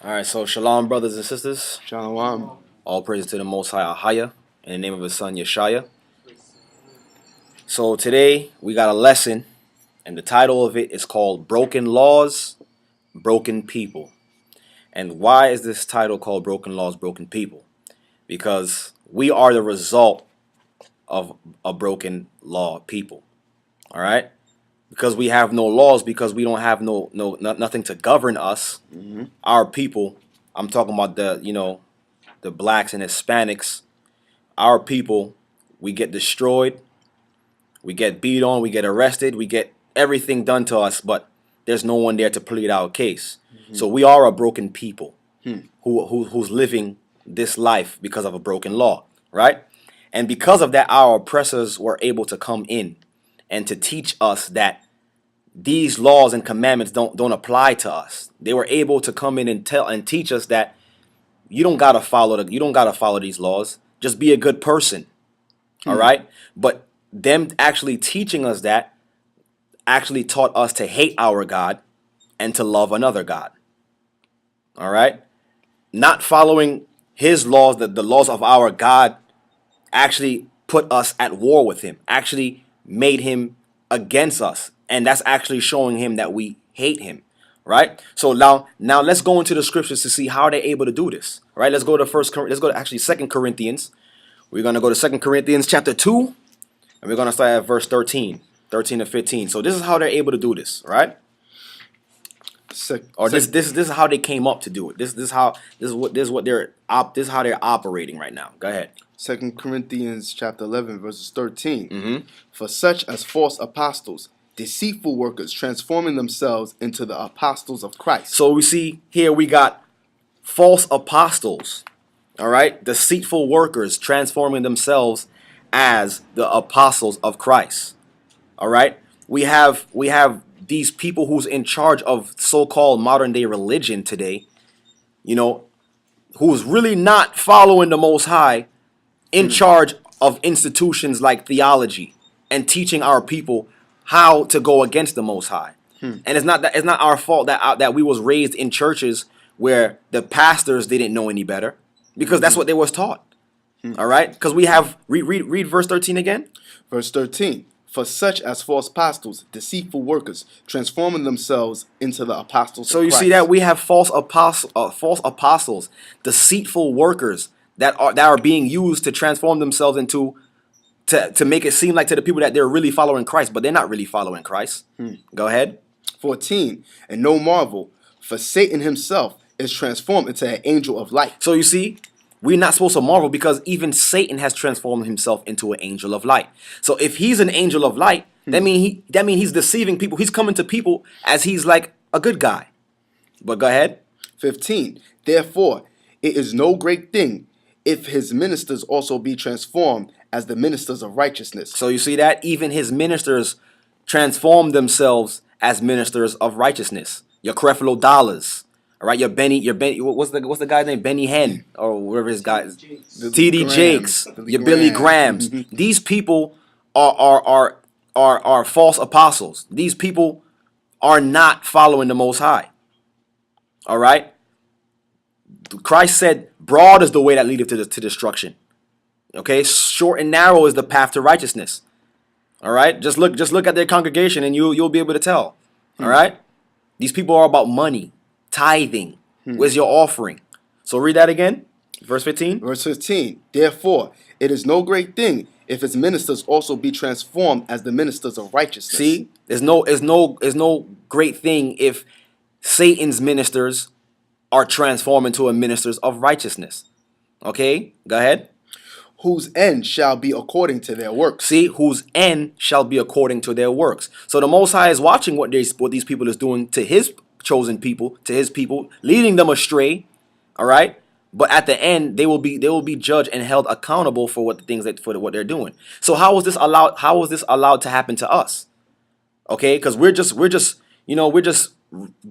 All right, so shalom, brothers and sisters. Shalom. All praise to the Most High Ahaya in the name of His Son Yeshaya. So today we got a lesson, and the title of it is called "Broken Laws, Broken People." And why is this title called "Broken Laws, Broken People"? Because we are the result of a broken law people. All right, because we have no laws, because we don't have nothing to govern us. Our people. I'm talking about the blacks and Hispanics. Our people, we get destroyed, we get beat on, we get arrested, we get everything done to us, but there's no one there to plead our case. So we are a broken people who's living this life because of a broken law, right? And because of that, our oppressors were able to come in and to teach us that these laws and commandments don't apply to us. They were able to come in and teach us that you don't gotta follow these laws. Just be a good person. All right. But them actually teaching us that actually taught us to hate our God and to love another God. All right. Not following his laws, the laws of our God, actually put us at war with him, actually made him against us. And that's actually showing him that we hate him. Right. So now let's go into the scriptures to see how they're able to do this. All right. Let's go to actually 2 Corinthians. We're going to go to 2 Corinthians chapter 2, and we're going to start at verse 13 to 15. So this is how they're able to do this, right? This is how they came up to do it. This is how they're operating right now. Go ahead. 2 Corinthians chapter 11, verses 13. For such as false apostles, deceitful workers, transforming themselves into the apostles of Christ. So we see here we got false apostles, all right? Deceitful workers transforming themselves as the apostles of Christ. All right? We have these people who's in charge of so-called modern day religion today, who's really not following the Most High, in charge of institutions like theology and teaching our people how to go against the Most High. And it's not our fault that we was raised in churches where the pastors didn't know any better, because that's what they was taught. All right? Because we have read verse 13 again. Verse 13. For such as false apostles, deceitful workers, transforming themselves into the apostles of Christ. So you see that we have false apostles, deceitful workers that are being used to transform themselves into to make it seem like to the people that they're really following Christ, but they're not really following Christ. Go ahead. 14. And no marvel, for Satan himself is transformed into an angel of light. So you see, we're not supposed to marvel, because even Satan has transformed himself into an angel of light. So if he's an angel of light, that mean he's deceiving people. He's coming to people as he's like a good guy. But go ahead. 15. Therefore, it is no great thing if his ministers also be transformed as the ministers of righteousness. So you see that even his ministers transform themselves as ministers of righteousness. Your Creflo Dollars, all right. Your Benny. What's the guy's name? Benny Hinn, or whatever his guy is. T.D. Jakes. Your Billy Grahams. These people are false apostles. These people are not following the Most High. All right. Christ said, "Broad is the way that leadeth to destruction." Okay, short and narrow is the path to righteousness. All right, just look at their congregation, and you'll be able to tell. All right, these people are about money, tithing. Where's your offering? So read that again, verse 15. Verse 15. Therefore, it is no great thing if his ministers also be transformed as the ministers of righteousness. See, there's no great thing if Satan's ministers are transformed into a ministers of righteousness. Okay, go ahead. Whose end shall be according to their works. See, whose end shall be according to their works. So the Most High is watching what these people is doing to his chosen people, to his people, leading them astray. All right, but at the end they will be judged and held accountable for what they're doing. So how was this allowed to happen to us? Okay, because we're just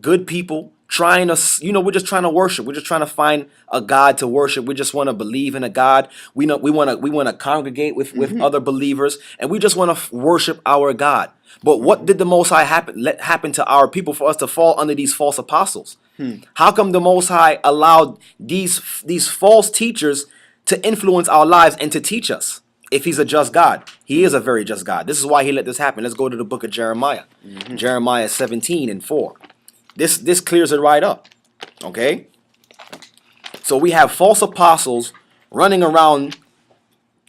good people trying to, we're just trying to worship. We're just trying to find a God to worship. We just want to believe in a God. We want to congregate with other believers, and we just want to worship our God. But what did the Most High happen to our people for us to fall under these false apostles? How come the Most High allowed these false teachers to influence our lives and to teach us? If he's a just God, he is a very just God. This is why he let this happen. Let's go to the book of Jeremiah. Jeremiah 17:4. This clears it right up. Okay? So we have false apostles running around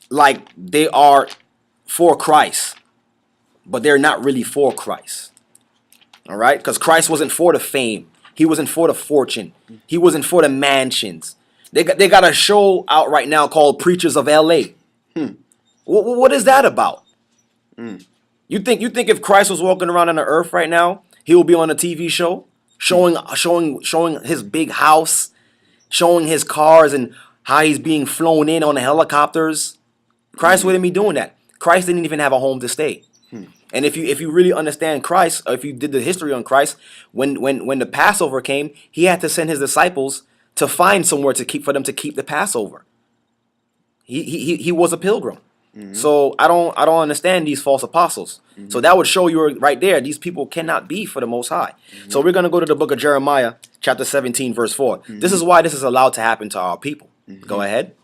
like they are for Christ, but they're not really for Christ. All right? Because Christ wasn't for the fame. He wasn't for the fortune. He wasn't for the mansions. They got a show out right now called Preachers of LA. What is that about? You think if Christ was walking around on the earth right now, he will be on a TV show showing his big house, showing his cars and how he's being flown in on the helicopters? Christ wouldn't be doing that. Christ didn't even have a home to stay. And if you really understand Christ, or if you did the history on Christ, when the Passover came, he had to send his disciples to find somewhere for them to keep the Passover. He was a pilgrim. So I don't understand these false apostles. So that would show you right there, these people cannot be for the Most High. So we're going to go to the book of Jeremiah, chapter 17, verse 4. This is why this is allowed to happen to our people. Go ahead.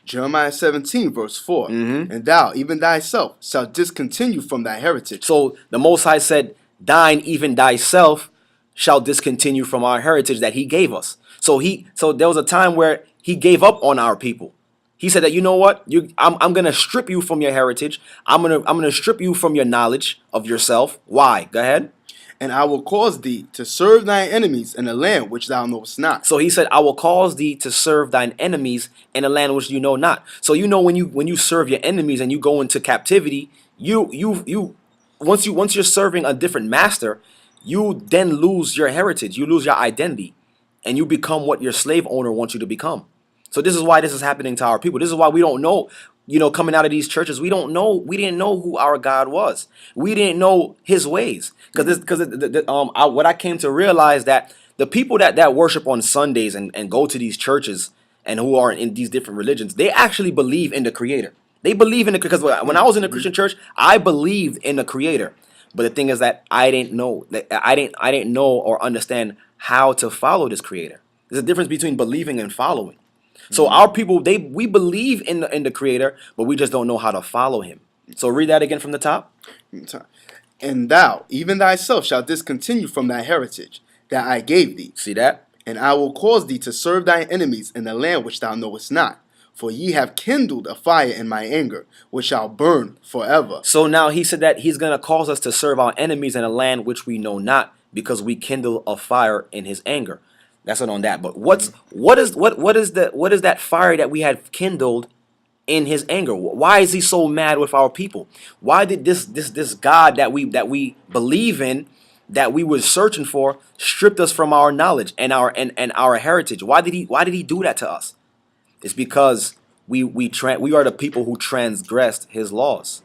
Jeremiah 17, verse 4. And thou, even thyself, shalt discontinue from thy heritage. So the Most High said, thine, even thyself, shall discontinue from our heritage that he gave us. So there was a time where he gave up on our people. He said that, you know what, I'm gonna strip you from your heritage. I'm gonna strip you from your knowledge of yourself. Why? Go ahead. And I will cause thee to serve thine enemies in a land which thou knowest not. So he said, I will cause thee to serve thine enemies in a land which you know not. So you know when you serve your enemies and you go into captivity, once you're serving a different master, you then lose your heritage, you lose your identity, and you become what your slave owner wants you to become. So this is why this is happening to our people. This is why we don't know, coming out of these churches, we didn't know who our God was. We didn't know his ways. What I came to realize that the people that worship on Sundays and go to these churches and who are in these different religions, they actually believe in the Creator. They believe in because when I was in the Christian church, I believed in the Creator. But the thing is that I didn't know or understand how to follow this Creator. There's a difference between believing and following. So our people, we believe in the Creator, but we just don't know how to follow him. So read that again from the top. And thou, even thyself, shalt discontinue from thy heritage that I gave thee. See that? And I will cause thee to serve thine enemies in the land which thou knowest not. For ye have kindled a fire in my anger, which shall burn forever. So now he said that he's going to cause us to serve our enemies in a land which we know not, because we kindle a fire in his anger. That's not on that. But what is that fire that we had kindled in his anger? Why is he so mad with our people? Why did this God that we believe in, that we were searching for, stripped us from our knowledge and our heritage? Why did he do that to us? It's because we are the people who transgressed his laws.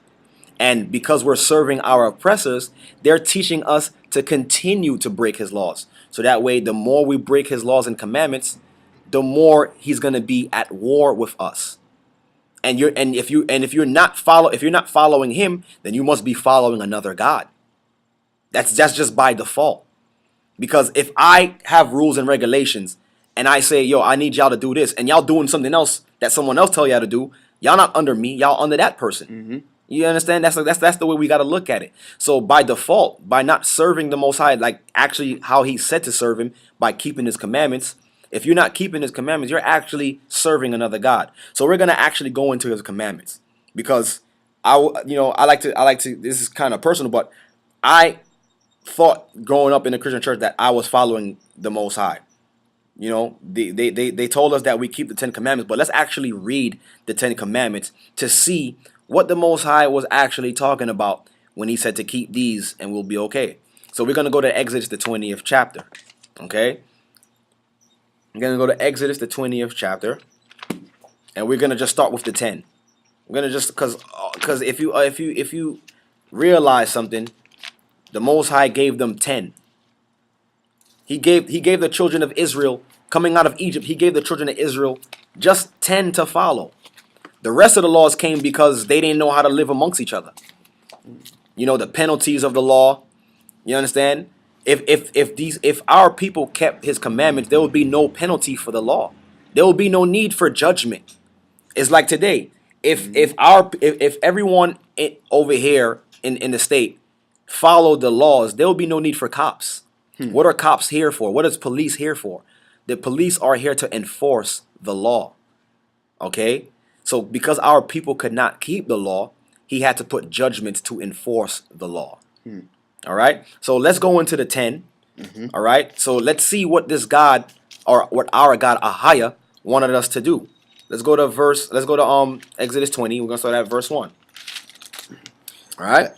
And because we're serving our oppressors, they're teaching us to continue to break his laws. So that way, the more we break his laws and commandments, the more he's going to be at war with us. And if you're not following him, then you must be following another god. That's just by default. Because if I have rules and regulations and I say, yo, I need y'all to do this, and y'all doing something else that someone else tell y'all to do, y'all not under me, y'all under that person. You understand? That's the way we got to look at it. So by default, by not serving the Most High, like actually how he said to serve him, by keeping his commandments, if you're not keeping his commandments, you're actually serving another god. So we're going to actually go into his commandments, because I like to, this is kind of personal, but I thought growing up in the Christian church that I was following the Most High. They told us that we keep the 10 Commandments, but let's actually read the 10 Commandments to see what the Most High was actually talking about when he said to keep these and we'll be okay. So we're going to go to Exodus, the 20th chapter. Okay? We're going to go to Exodus, the 20th chapter, and we're going to just start with the 10. We're going to just, because if you realize something, the Most High gave them 10. He gave the children of Israel, coming out of Egypt, he gave the children of Israel just 10 to follow. The rest of the laws came because they didn't know how to live amongst each other. The penalties of the law, you understand? If our people kept his commandments, there would be no penalty for the law. There would be no need for judgment. It's like today. If everyone over here in the state followed the laws, there will be no need for cops. What are cops here for? What is police here for? The police are here to enforce the law. Okay? So because our people could not keep the law, he had to put judgments to enforce the law. All right? So let's go into the 10. All right? So let's see what this God, or what our God Ahiah, wanted us to do. Let's go to Exodus 20. We're going to start at verse 1. All right?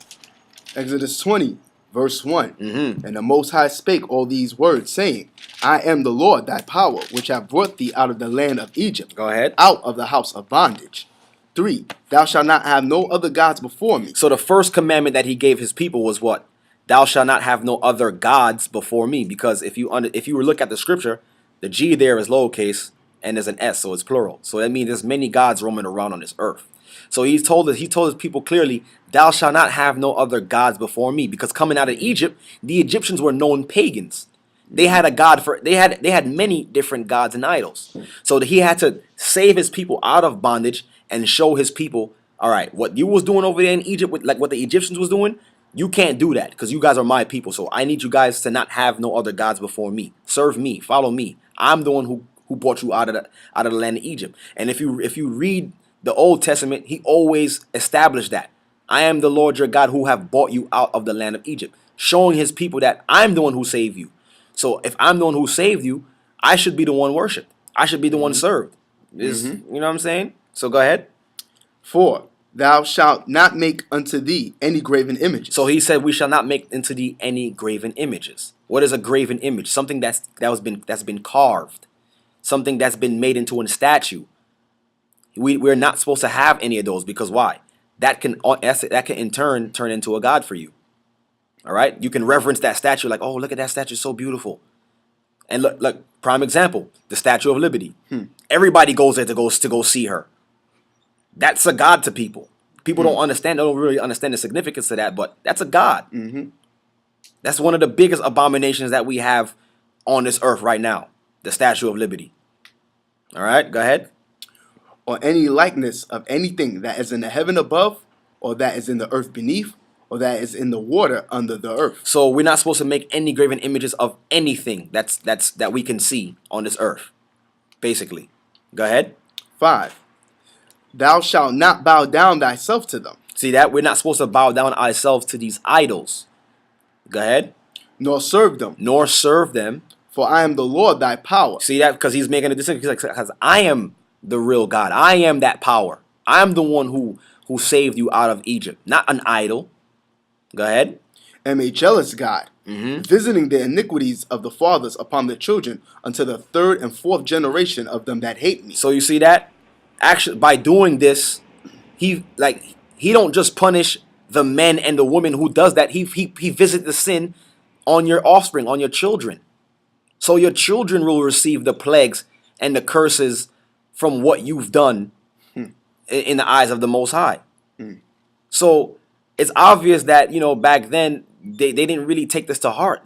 Exodus 20, verse 1. And the Most High spake all these words, saying, I am the Lord thy power, which have brought thee out of the land of Egypt, Go ahead. out of the house of bondage. 3. Thou shalt not have no other gods before me. So the first commandment that he gave his people was what? Thou shalt not have no other gods before me. Because if you look at the scripture, the G there is lowercase and there's an S, so it's plural. So that means there's many gods roaming around on this earth. So he told his people clearly, thou shalt not have no other gods before me. Because coming out of Egypt, the Egyptians were known pagans. They had a god they had many different gods and idols. So he had to save his people out of bondage and show his people, all right, what you was doing over there in Egypt, with like what the Egyptians was doing, you can't do that because you guys are my people. So I need you guys to not have no other gods before me. Serve me, follow me. I'm the one who brought you out of the land of Egypt. And if you read the Old Testament, he always established that I am the Lord your God who have brought you out of the land of Egypt, showing his people that I'm the one who saved you. So if I'm the one who saved you, I should be the one worshipped. I should be the one served. You know what I'm saying? So go ahead. 4. Thou shalt not make unto thee any graven images. So he said, we shall not make unto thee any graven images. What is a graven image? Something that's been carved, something that's been made into a statue. We're not supposed to have any of those because why? That can in turn turn into a god for you. All right, you can reverence that statue like, oh, look at that statue, so beautiful. And look, prime example, the Statue of Liberty. Everybody goes there to go see her. That's a god to people. People don't really understand the significance of that, but that's a god. That's one of the biggest abominations that we have on this earth right now, the Statue of Liberty. All right, go ahead. Or any likeness of anything that is in the heaven above, or that is in the earth beneath, or that is in the water under the earth. So we're not supposed to make any graven images of anything that we can see on this earth, basically. Go ahead. 5. Thou shalt not bow down thyself to them. See that? We're not supposed to bow down ourselves to these idols. Go ahead. Nor serve them. Nor serve them. For I am the Lord thy power. See that? Because he's making a distinction. He's like, because I am the real God. I am that power. I'm the one who saved you out of Egypt, not an idol. Go ahead. Am a jealous God, visiting the iniquities of the fathers upon the children unto the 3rd and 4th generation of them that hate me. So you see that? Actually, by doing this, he don't just punish the men and the women who does that. He visits the sin on your offspring, on your children. So your children will receive the plagues and the curses from what you've done in the eyes of the Most High. So it's obvious that, back then they didn't really take this to heart.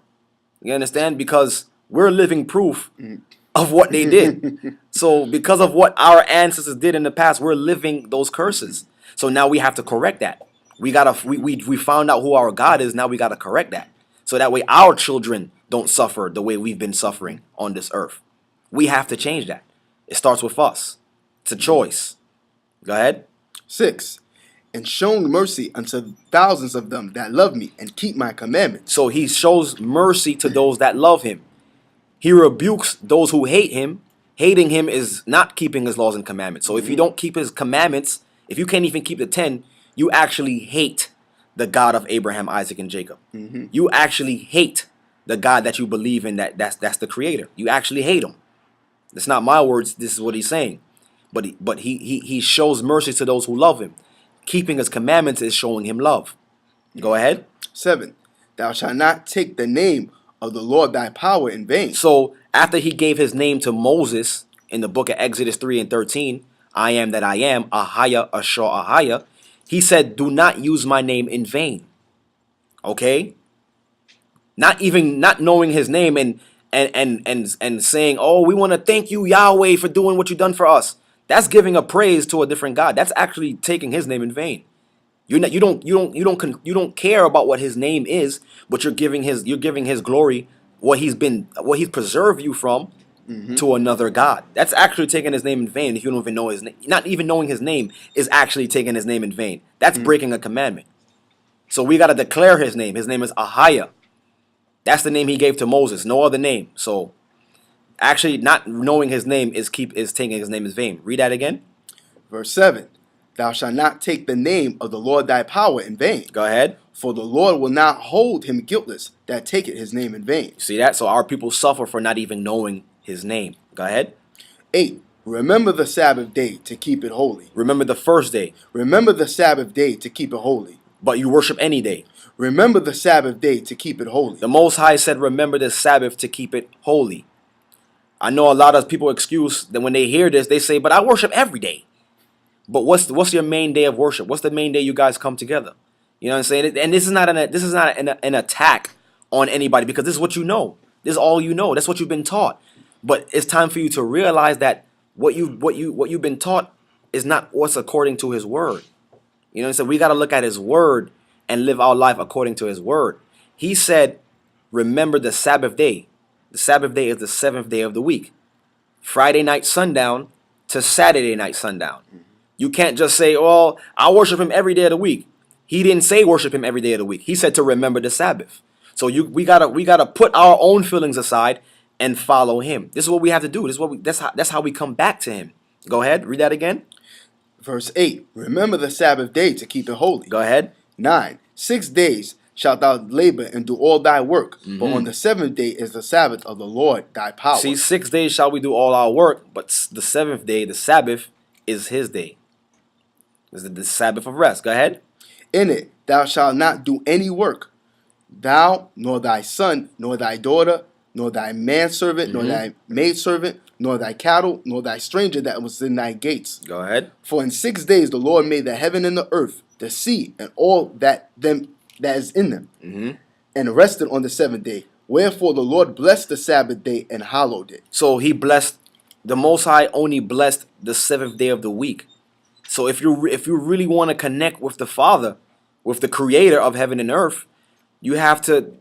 You understand? Because we're living proof of what they did. So because of what our ancestors did in the past, we're living those curses. So now we have to correct that. We found out who our God is. Now we got to correct that. So that way our children don't suffer the way we've been suffering on this earth. We have to change that. It starts with us. It's a choice. Go ahead. 6. And showing mercy unto thousands of them that love me and keep my commandments. So he shows mercy to those that love him. He rebukes those who hate him. Hating him is not keeping his laws and commandments. So if you don't keep his commandments, if you can't even keep the 10, you actually hate the God of Abraham, Isaac, and Jacob. You actually hate the God that you believe in, that's the creator. You actually hate him. It's not my words. This is what he's saying. But he shows mercy to those who love him. Keeping his commandments is showing him love. Go ahead. 7. Thou shalt not take the name of the Lord thy power in vain. So after he gave his name to Moses in the book of Exodus 3 and 13, I am that I am, Ahiah, Ashur, Ahiah, he said, do not use my name in vain. Okay? not knowing his name and saying, "Oh, we want to thank you, Yahweh, for doing what you've done for us." That's giving a praise to a different God. That's actually taking his name in vain. You don't care about what his name is, but you're giving his glory, what he's preserved you from, to another God. That's actually taking his name in vain. If you don't even know his name, not even knowing his name is actually taking his name in vain. That's breaking a commandment. So we got to declare his name. His name is Ahiah. That's the name he gave to Moses. No other name. So actually, not knowing his name is taking his name in vain. Read that again. Verse 7. Thou shalt not take the name of the Lord thy power in vain. Go ahead. For the Lord will not hold him guiltless that taketh his name in vain. See that? So our people suffer for not even knowing his name. Go ahead. 8. Remember the Sabbath day to keep it holy. Remember the first day, Remember the Sabbath day to keep it holy. but you worship any day. Remember the Sabbath day to keep it holy. The Most High said, remember the Sabbath to keep it holy. I know a lot of people excuse that when they hear this, they say, but I worship every day. But what's your main day of worship? What's the main day you guys come together? You know what I'm saying? And this is not an attack on anybody, because this is what you know. This is all you know. That's what you've been taught. But it's time for you to realize that what you've been taught is not what's according to his word. You know what I'm saying? We got to look at his word and live our life according to his word. He said, remember the Sabbath day. The Sabbath day is the seventh day of the week. Friday night sundown to Saturday night sundown. You can't just say, well, I worship him every day of the week. He didn't say worship him every day of the week. He said to remember the Sabbath. So we gotta put our own feelings aside and follow him. This is what we have to do. That's how we come back to him. Go ahead, read that again. Verse 8. Remember the Sabbath day to keep it holy. Go ahead. 9. 6 days shalt thou labor and do all thy work. But on the seventh day is the Sabbath of the Lord thy power. See, 6 days shall we do all our work, but the seventh day, the Sabbath, is his day. This is the Sabbath of rest. Go ahead. In it thou shalt not do any work, thou, nor thy son, nor thy daughter, nor thy manservant, nor thy maidservant, nor thy cattle, nor thy stranger that was in thy gates. Go ahead. For in 6 days the Lord made the heaven and the earth, the sea, and all that is in them, and rested on the seventh day. Wherefore the Lord blessed the Sabbath day and hallowed it. So he blessed, the Most High only blessed the seventh day of the week. So if you really want to connect with the Father, with the Creator of heaven and earth, you have to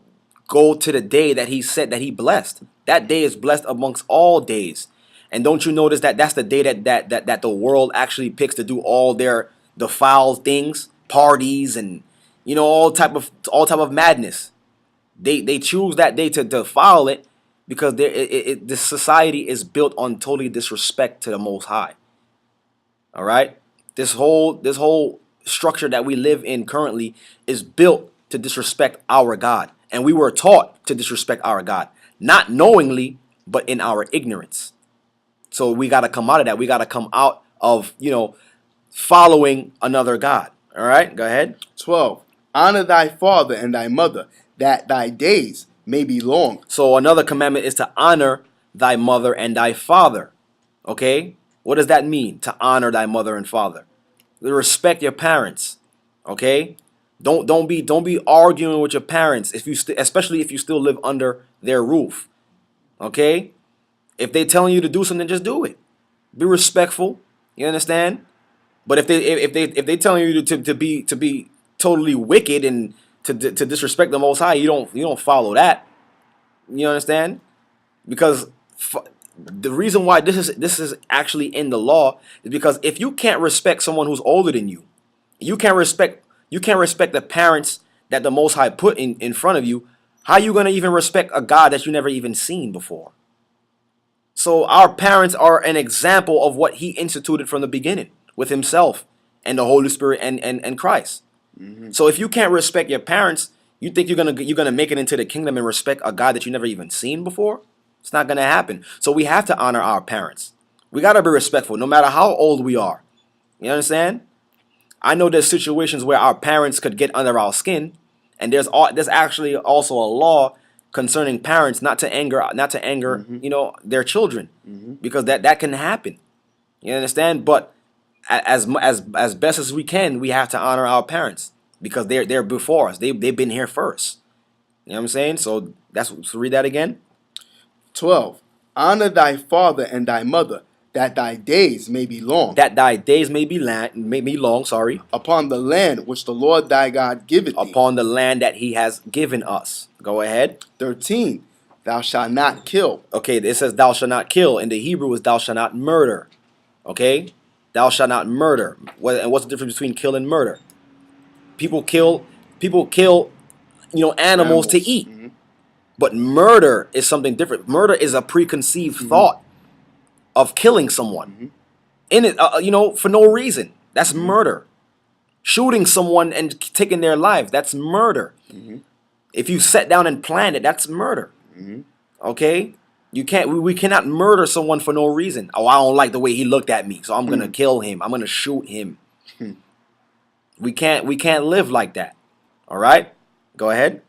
go to the day that he said that he blessed. That day is blessed amongst all days. And don't you notice that that's the day that the world actually picks to do all their defile things, parties, and all type of madness. They choose that day to defile it because this society is built on totally disrespect to the Most High. All right, this whole structure that we live in currently is built to disrespect our God, and we were taught to disrespect our God, not knowingly, but in our ignorance. So we got to come out of that. We got to come out of following another God. All right, go ahead. 12. Honor thy father and thy mother, that thy days may be long. So another commandment is to honor thy mother and thy father. Okay? What does that mean? To honor thy mother and father. Respect your parents. Okay? Don't be arguing with your parents especially if you still live under their roof. Okay? If they telling you to do something, just do it. Be respectful. You understand? But if they telling you to be totally wicked and to disrespect the Most High, you don't follow that. You understand? Because the reason why this is actually in the law is because if you can't respect someone who's older than you, you can't respect the parents that the Most High put in front of you. How are you gonna even respect a God that you never even seen before? So our parents are an example of what he instituted from the beginning with himself and the Holy Spirit and Christ. So if you can't respect your parents, you think you're gonna make it into the kingdom and respect a God that you never even seen before? It's not gonna happen. So we have to honor our parents. We gotta be respectful, no matter how old we are. You understand? I know there's situations where our parents could get under our skin, and there's actually also a law concerning parents not to anger their children, because that can happen. You understand? But as best as we can, we have to honor our parents because they're before us. They've been here first. You know what I'm saying? So so read that again. 12. Honor thy father and thy mother, that thy days may be long That thy days may be long, sorry, upon the land which the Lord thy God giveth thee. upon the land that he has given us. Go ahead. 13. Thou shalt not kill. Okay, it says thou shalt not kill. In the Hebrew is thou shalt not murder. Okay? Thou shalt not murder. And what's the difference between kill and murder? People kill animals to eat. Mhm. But murder is something different. Murder is a preconceived thought of killing someone. In it, for no reason. That's murder. Shooting someone and taking their life, that's murder. If you sit down and plan it, that's murder. Okay? We cannot murder someone for no reason. Oh, I don't like the way he looked at me, so I'm gonna kill him. I'm gonna shoot him. We can't live like that. All right? Go ahead.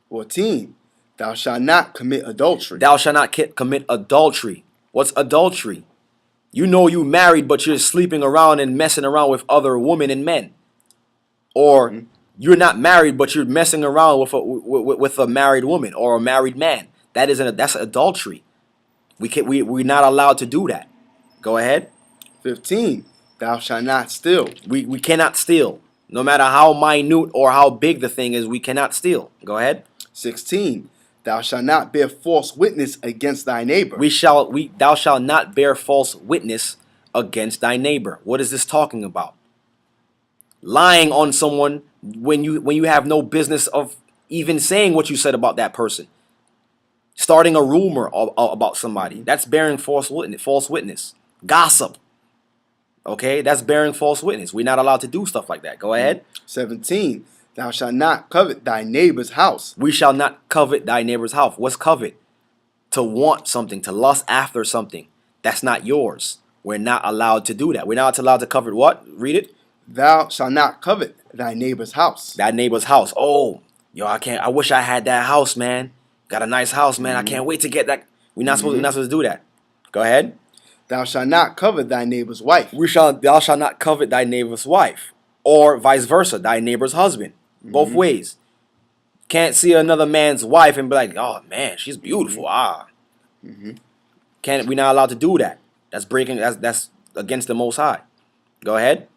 14. Thou shalt not commit adultery. Thou shalt not commit adultery. What's adultery? You know you married, but you're sleeping around and messing around with other women and men. Or you're not married, but you're messing around with a married woman or a married man. That's adultery. We're not allowed to do that. Go ahead. 15. Thou shalt not steal. We cannot steal. No matter how minute or how big the thing is, we cannot steal. Go ahead. 16. Thou shalt not bear false witness against thy neighbor. Thou shalt not bear false witness against thy neighbor. What is this talking about? Lying on someone when you have no business of even saying what you said about that person. Starting a rumor about somebody. That's bearing false witness. Gossip. Okay, that's bearing false witness. We're not allowed to do stuff like that. Go ahead. 17. Thou shalt not covet thy neighbor's house. We shall not covet thy neighbor's house. What's covet? To want something, to lust after something. That's not yours. We're not allowed to do that. We're not allowed to covet what? Read it. Thou shalt not covet thy neighbor's house. That neighbor's house. Oh, yo, I wish I had that house, man. Got a nice house, man. I can't wait to get that. We're not supposed to do that. Go ahead. Thou shalt not covet thy neighbor's wife. Thou shalt not covet thy neighbor's wife. Or vice versa, thy neighbor's husband. Both ways. Can't see another man's wife and be like, oh man, she's beautiful. We're not allowed to do that. That's against the Most High. Go ahead.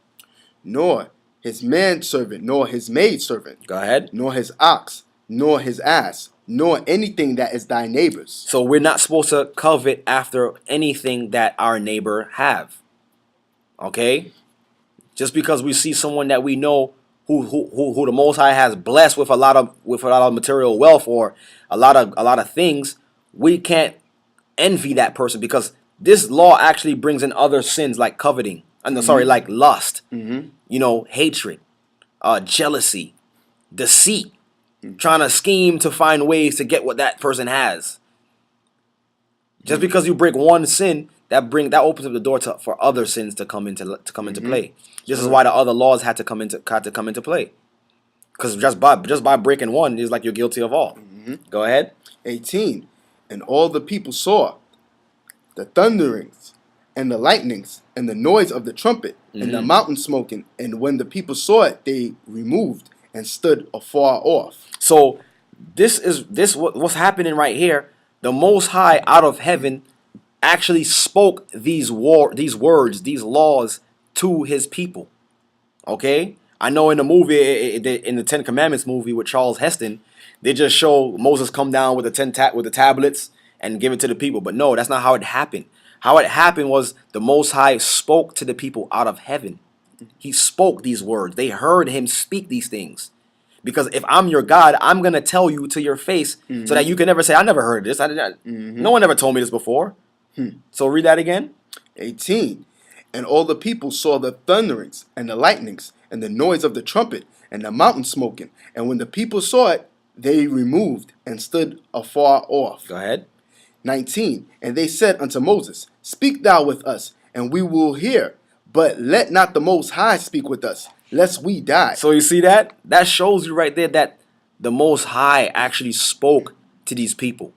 Nor his manservant, nor his maidservant. Go ahead. Nor his ox, nor his ass, nor anything that is thy neighbor's. So we're not supposed to covet after anything that our neighbor have. Okay? Just because we see someone that we know who the Most High has blessed with a lot of material wealth or a lot of things, we can't envy that person because this law actually brings in other sins like coveting. Like lust. Hatred, jealousy, deceit, trying to scheme to find ways to get what that person has. Just because you break one sin, that opens up the door for other sins to come into play. This is why the other laws had to come into play. Because just by breaking one, it's like you're guilty of all. Go ahead. 18. And all the people saw the thunderings and the lightnings and the noise of the trumpet and the mountain smoking. And when the people saw it, they removed and stood afar off. So what's happening right here. The Most High out of heaven actually spoke these words, these laws to his people. Okay? I know in the movie, in the Ten Commandments movie with Charles Heston, they just show Moses come down with the tablets and give it to the people. But no, that's not how it happened. How it happened was the Most High spoke to the people out of heaven. He spoke these words. They heard him speak these things. Because if I'm your God, I'm going to tell you to your face so that you can never say, I never heard this. No one ever told me this before. So read that again. 18. And all the people saw the thunderings and the lightnings and the noise of the trumpet and the mountain smoking. And when the people saw it, they removed and stood afar off. Go ahead. 19. And they said unto Moses, Speak thou with us, and we will hear. But let not the Most High speak with us, lest we die. So you see that? That shows you right there that the Most High actually spoke to these people.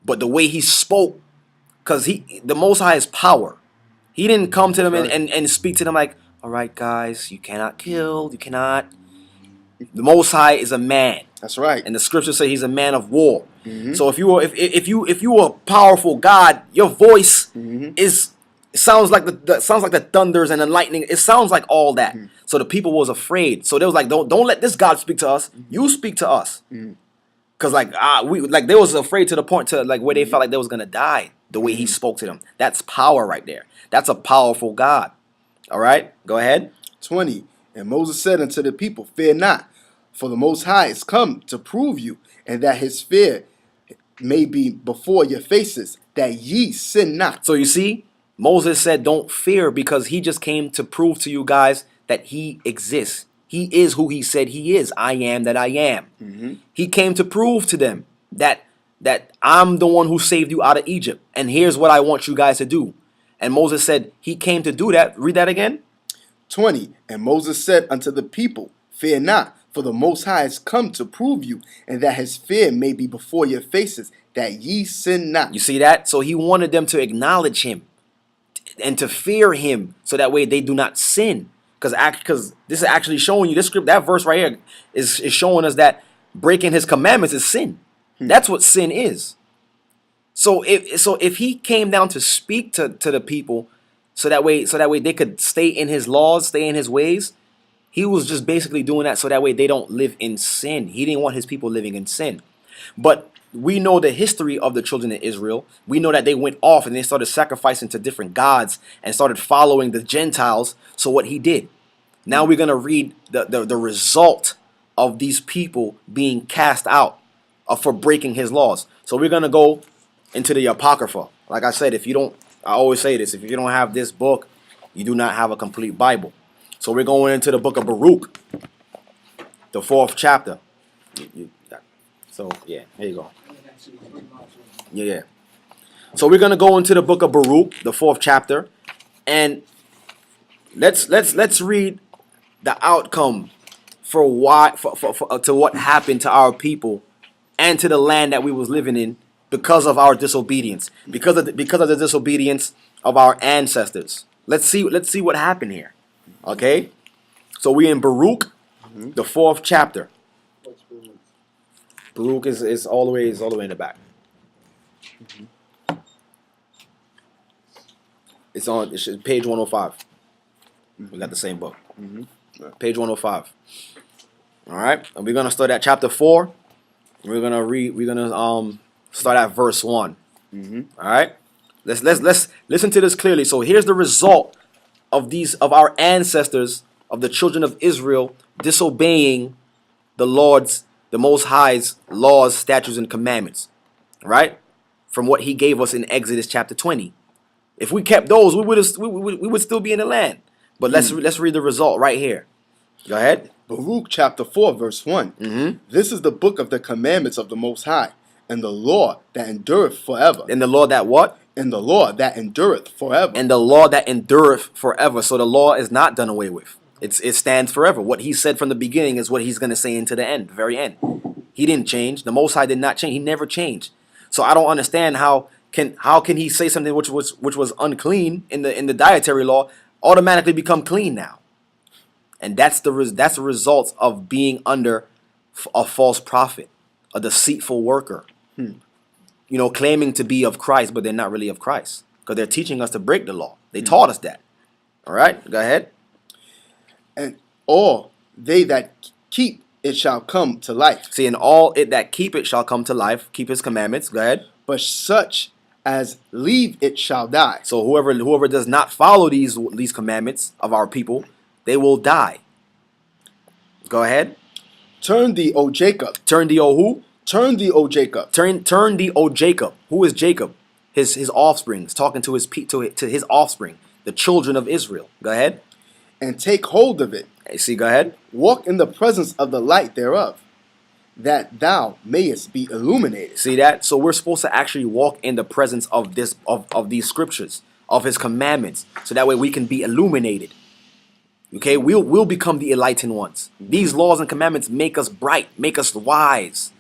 But the way he spoke, because the Most High is power. He didn't come to them and speak to them like, all right, guys, you cannot kill, you cannot. The Most High is a man, That's right. and the scriptures say he's a man of war. So if you were a powerful God, your voice is sounds like the thunders and the lightning. It sounds like all that. So the people was afraid. So they was like, don't let this God speak to us. You speak to us. Cause they was afraid to the point to like where they felt like they was gonna die the way he spoke to them. That's power right there. That's a powerful God. All right, go ahead. 20. And Moses said unto the people, Fear not, for the Most High is come to prove you, and that his fear may be before your faces, that ye sin not. So you see, Moses said, don't fear, because he just came to prove to you guys that he exists. He is who he said he is. I am that I am. He came to prove to them that I'm the one who saved you out of Egypt. And here's what I want you guys to do. And Moses said he came to do that. Read that again. 20. And Moses said unto the people, Fear not, for the Most High is come to prove you, and that his fear may be before your faces, that ye sin not. You see that? So he wanted them to acknowledge him and to fear him, so that way they do not sin. Because this is actually showing you, this script, that verse right here is showing us that breaking his commandments is sin. That's what sin is. So if he came down to speak to the people, so that way they could stay in his laws, stay in his ways, he was just basically doing that so that way they don't live in sin. He didn't want his people living in sin. But we know the history of the children of Israel. We know that they went off and they started sacrificing to different gods and started following the Gentiles. So what he did. Now we're going to read the result of these people being cast out for breaking his laws. So we're going to go into the Apocrypha. Like I said, I always say this, if you don't have this book, you do not have a complete Bible. So we're going into the book of Baruch, the 4th chapter. So yeah, here you go. Yeah. So we're gonna go into the book of Baruch, the 4th chapter, and let's read the outcome for what happened to our people and to the land that we was living in because of our disobedience, because of the disobedience of our ancestors. Let's see what happened here. Okay, so we in Baruch, the 4th chapter. Baruch is all the way in the back. It's page 105. We got the same book. Page 105. All right, and we're gonna start at chapter 4. We're gonna start at verse 1. All right, let's listen to this clearly. So here's the result of our ancestors, of the children of Israel, disobeying the Most High's laws, statutes, and commandments, right? From what he gave us in Exodus chapter 20. If we kept those, we would still be in the land. But let's read the result right here. Go ahead. Baruch chapter 4, verse 1. This is the book of the commandments of the Most High, and the law that endureth forever. And the law that what? And the law that endureth forever. And the law that endureth forever. So the law is not done away with. It stands forever. What he said from the beginning is what he's going to say into the end, very end. He didn't change. The Most High did not change. He never changed. So I don't understand how can he say something which was unclean in the dietary law automatically become clean now? And that's the result of being under a false prophet, a deceitful worker. Claiming to be of Christ, but they're not really of Christ, because they're teaching us to break the law. They taught us that. All right, go ahead. And all they that keep it shall come to life. See, and all it that keep it shall come to life. Keep his commandments. Go ahead. But such as leave it shall die. So whoever does not follow these commandments of our people, they will die. Go ahead. Turn thee, O Jacob. Turn thee, O who? Turn thee, O Jacob. Turn thee, O Jacob. Who is Jacob? His offspring. He's talking to his offspring, the children of Israel. Go ahead. And take hold of it. Hey, see, go ahead. Walk in the presence of the light thereof, that thou mayest be illuminated. See that? So we're supposed to actually walk in the presence of these scriptures, of his commandments, so that way we can be illuminated. Okay, we'll become the enlightened ones. These laws and commandments make us bright, make us wise.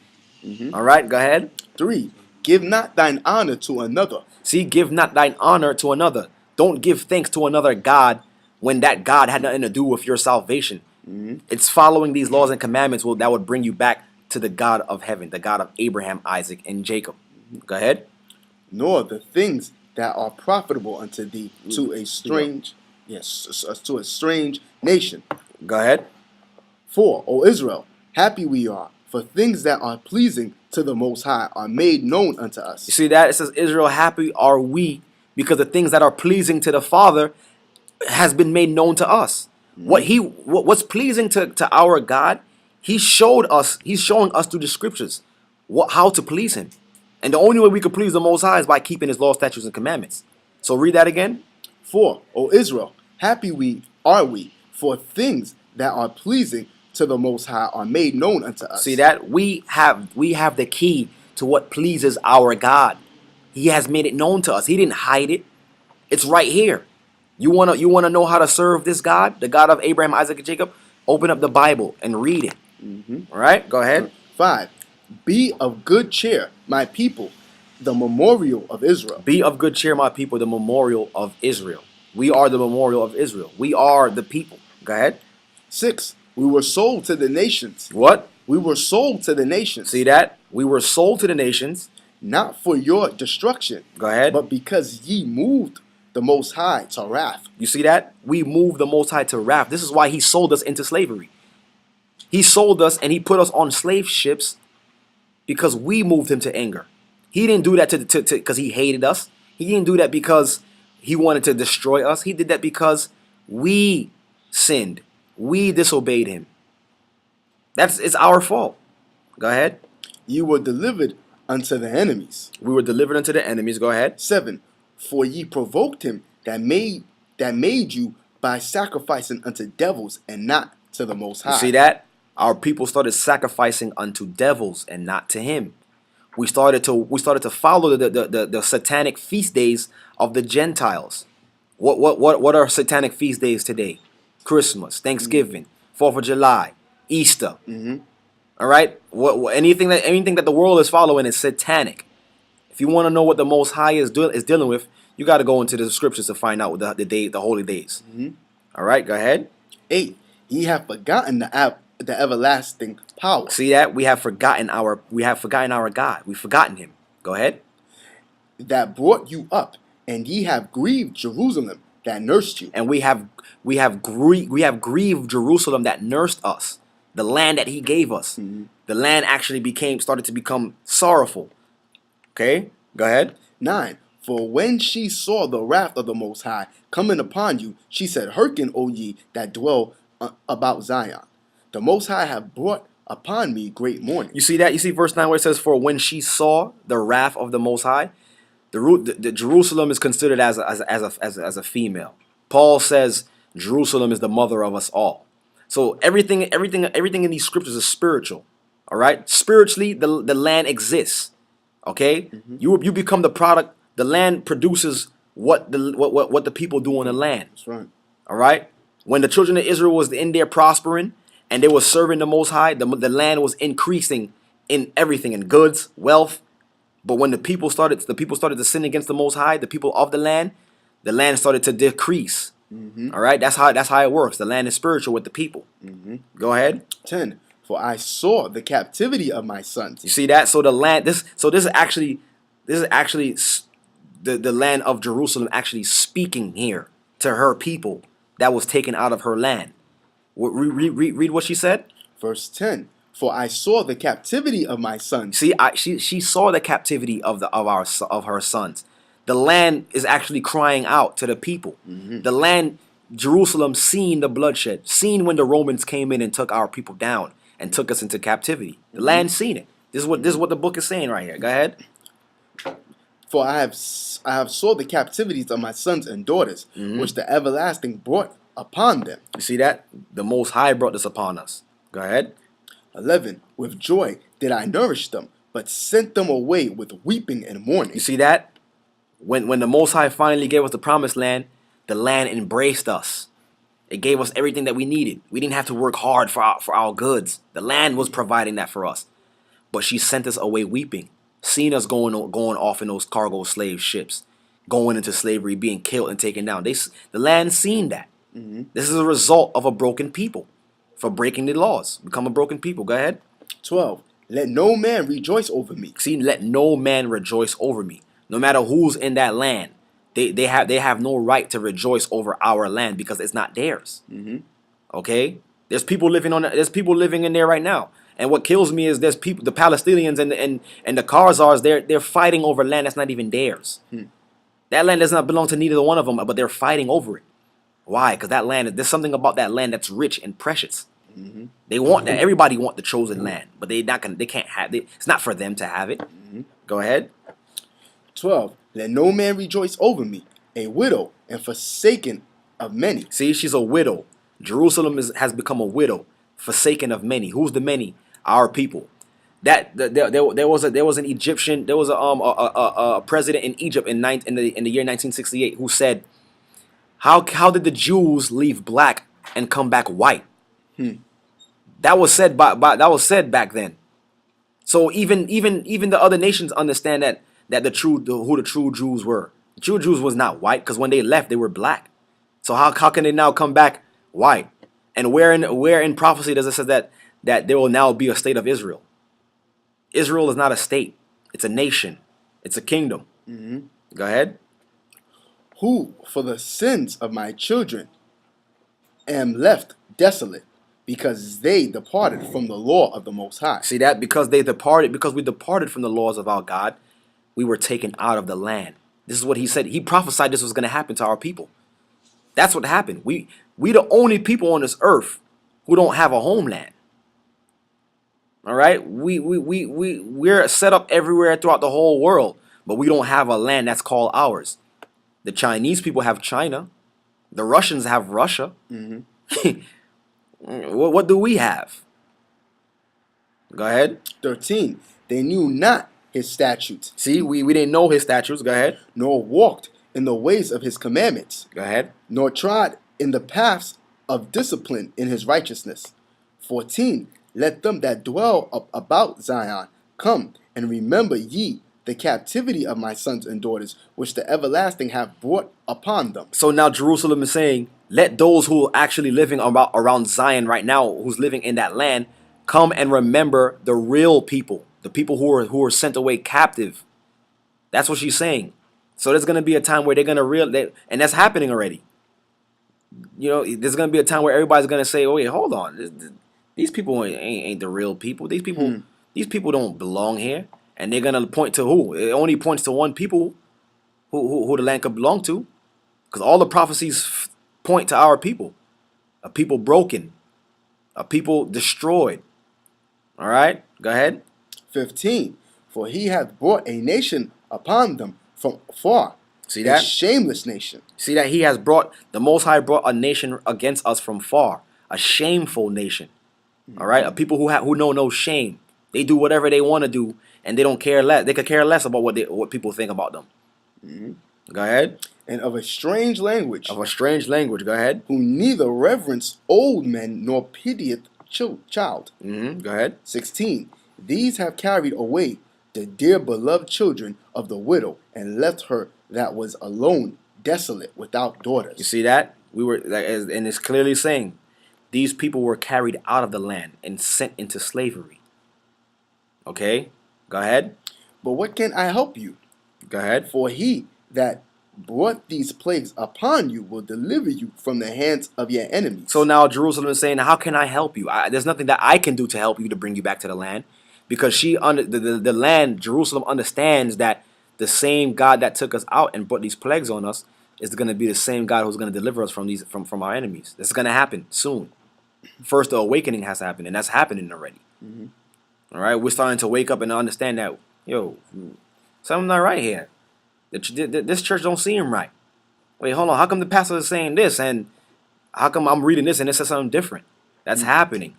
All right, go ahead. 3. Give not thine honor to another. See, give not thine honor to another. Don't give thanks to another God when that God had nothing to do with your salvation. It's following these laws and commandments that would bring you back to the God of heaven, the God of Abraham, Isaac, and Jacob. Go ahead. Nor the things that are profitable unto thee to a strange, to a strange nation. Go ahead. For, O Israel, happy we are, for things that are pleasing to the Most High are made known unto us. You see that? It says, Israel, happy are we, because the things that are pleasing to the Father has been made known to us. What's pleasing to our God, He's showing us through the scriptures how to please Him. And the only way we can please the Most High is by keeping His law, statutes, and commandments. So read that again. For, O Israel, happy are we, for things that are pleasing to the Most High are made known unto us. See that? We have the key to what pleases our God. He has made it known to us. He didn't hide it. It's right here. You wanna know how to serve this God, the God of Abraham, Isaac, and Jacob? Open up the Bible and read it. All right, go ahead. 5. Be of good cheer, my people, the memorial of Israel. Be of good cheer, my people, the memorial of Israel. We are the memorial of Israel. We are the people. Go ahead. 6. We were sold to the nations. What? We were sold to the nations. See that? We were sold to the nations. Not for your destruction. Go ahead. But because ye moved the Most High to wrath. You see that? We moved the Most High to wrath. This is why He sold us into slavery. He sold us and He put us on slave ships because we moved Him to anger. He didn't do that because He hated us. He didn't do that because He wanted to destroy us. He did that because we sinned. We disobeyed Him. It's our fault. Go ahead. You were delivered unto the enemies. We were delivered unto the enemies. Go ahead. 7. For ye provoked Him that made you by sacrificing unto devils and not to the Most High. You see that? Our people started sacrificing unto devils and not to Him. We started to follow the satanic feast days of the Gentiles. What are satanic feast days today? Christmas, Thanksgiving, 4th of July, Easter. All right? Anything that the world is following is satanic. If you want to know what the Most High is dealing with, you got to go into the scriptures to find out what the holy days. All right, go ahead. 8. Ye have forgotten the everlasting power. See that? We have forgotten our God. We've forgotten Him. Go ahead. That brought you up, and ye have grieved Jerusalem that nursed you. And we have grieved Jerusalem that nursed us. The land that He gave us. The land actually started to become sorrowful. Okay? Go ahead. 9. For when she saw the wrath of the Most High coming upon you, she said, Hearken, O ye that dwell about Zion. The Most High have brought upon me great mourning. You see that? You see verse 9 where it says, For when she saw the wrath of the Most High, the Jerusalem is considered as a female. Paul says Jerusalem is the mother of us all. So everything in these scriptures is spiritual. All right? Spiritually, the land exists. Okay? You become the product. The land produces what the people do on the land. That's right. All right? When the children of Israel was in there prospering and they were serving the Most High, the land was increasing in everything, in goods, wealth. But when the people started to sin against the Most High, the people of the land started to decrease. All right? That's how it works. The land is spiritual with the people. Go ahead. 10. For I saw the captivity of my sons. You see that? So the land, this is actually the land of Jerusalem actually speaking here to her people that was taken out of her land. Read what she said. Verse 10. For I saw the captivity of my sons. See, she saw the captivity of her sons. The land is actually crying out to the people. The land, Jerusalem, seen the bloodshed, seen when the Romans came in and took our people down and took us into captivity. The land seen it. This is what the book is saying right here. Go ahead. For I have saw the captivities of my sons and daughters, which the everlasting brought upon them. You see that? The Most High brought this upon us. Go ahead. 11. With joy did I nourish them, but sent them away with weeping and mourning. You see that? When the Most High finally gave us the promised land, the land embraced us. It gave us everything that we needed. We didn't have to work hard for our goods. The land was providing that for us. But she sent us away weeping, seeing us going off in those cargo slave ships, going into slavery, being killed and taken down. The land seen that. This is a result of a broken people. for breaking the laws. Become a broken people. Go ahead. 12. Let no man rejoice over me. See, let no man rejoice over me. No matter who's in that land, they have no right to rejoice over our land because it's not theirs. Okay? There's people living in there right now. And what kills me is there's people, the Palestinians and the Khazars, they're fighting over land that's not even theirs. That land does not belong to neither one of them, but they're fighting over it. Why? Because that land, there's something about that land that's rich and precious. They want that. Everybody want the chosen land, but they can't have it. It's not for them to have it. Go ahead. 12. Let no man rejoice over me, a widow and forsaken of many. See, she's a widow. Jerusalem has become a widow, forsaken of many. Who's the many? Our people. There was an Egyptian. There was a president in Egypt in the year 1968 who said, how did the Jews leave black and come back white? That was said back then. So even the other nations understand that who the true Jews were. The true Jews was not white, because when they left they were black. So how can they now come back white? And where in prophecy does it say that there will now be a state of Israel? Israel is not a state. It's a nation. It's a kingdom. Go ahead. Who for the sins of my children am left desolate, because they departed from the law of the Most High. See that? Because we departed from the laws of our God, we were taken out of the land. This is what he said. He prophesied this was going to happen to our people. That's what happened. We the only people on this earth who don't have a homeland. All right? We're set up everywhere throughout the whole world, but we don't have a land that's called ours. The Chinese people have China. The Russians have Russia. What do we have? Go ahead. 13. They knew not his statutes. See, we didn't know his statutes. Go ahead. Nor walked in the ways of his commandments. Go ahead. Nor trod in the paths of discipline in his righteousness. 14. Let them that dwell about Zion come and remember ye the captivity of my sons and daughters, which the everlasting have brought upon them. So now Jerusalem is saying, let those who are actually living around Zion right now, who's living in that land, come and remember the real people, the people who are sent away captive. That's what she's saying. So there's going to be a time where they're going to and that's happening already. You know, there's going to be a time where everybody's going to say, oh, wait, hold on. These people ain't the real people. These people don't belong here. And they're going to point to who? It only points to one people who the land could belong to. Because all the prophecies point to our people. A people broken. A people destroyed. All right? Go ahead. 15. For he hath brought a nation upon them from far. See that? A shameless nation. See that? The Most High brought a nation against us from far. A shameful nation. All right? A people who know no shame. They do whatever they want to do, and they don't care less. They could care less about what people think about them. Go ahead. And of a strange language. Of a strange language. Go ahead. Who neither reverence old men nor pitieth child. Go ahead. 16. These have carried away the dear beloved children of the widow, and left her that was alone, desolate, without daughters. You see that? And it's clearly saying, these people were carried out of the land and sent into slavery. Okay? Go ahead. But what can I help you? Go ahead. For he that brought these plagues upon you will deliver you from the hands of your enemies. So now Jerusalem is saying, how can I help you? There's nothing that I can do to help you to bring you back to the land. Because the land, Jerusalem, understands that the same God that took us out and brought these plagues on us is going to be the same God who's going to deliver us from our enemies. This is going to happen soon. First, the awakening has to happen, and that's happening already. All right, we're starting to wake up and understand that, something's not right here. This church don't seem right. Wait, hold on. How come the pastor is saying this, and how come I'm reading this and it says something different? That's happening.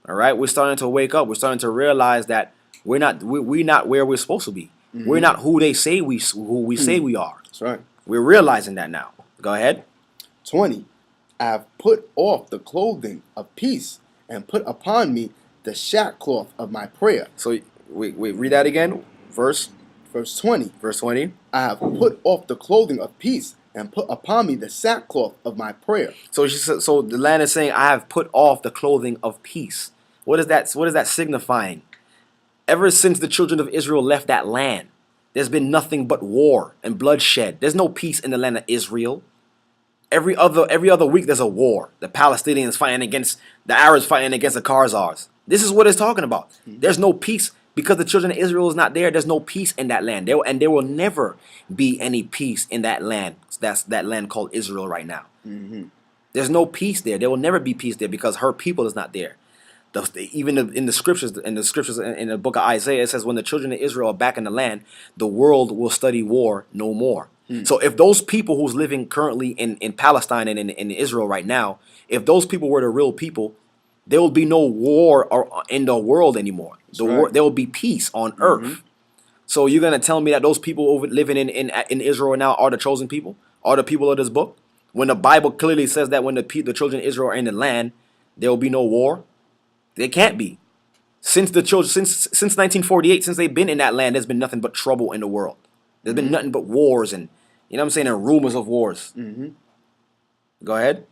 All right, we're starting to wake up. We're starting to realize that we're not where we're supposed to be. We're not who they say who we say we are. That's right. We're realizing that now. Go ahead. 20. I have put off the clothing of peace and put upon me the sackcloth of my prayer. So wait, read that again. Verse 20. Verse 20. I have put off the clothing of peace and put upon me the sackcloth of my prayer. So so the land is saying, I have put off the clothing of peace. What is that? What is that signifying? Ever since the children of Israel left that land, there's been nothing but war and bloodshed. There's no peace in the land of Israel. Every other week there's a war. The Palestinians fighting against the Arabs, fighting against the Khazars. This is what it's talking about. There's no peace because the children of Israel is not there. There's no peace in that land. There will never be any peace in that land. That's that land called Israel right now. There's no peace there. There will never be peace there because her people is not there. Even in the scriptures, in the book of Isaiah, it says when the children of Israel are back in the land, the world will study war no more. So if those people who's living currently in Palestine and in Israel right now, if those people were the real people, there will be no war in the world anymore. There will be peace on earth. So you're gonna tell me that those people living in Israel now are the chosen people, are the people of this book? When the Bible clearly says that when the children of Israel are in the land, there will be no war. They can't be. Since 1948, since they've been in that land, there's been nothing but trouble in the world. There's been nothing but wars and, you know what I'm saying, and rumors of wars. Go ahead.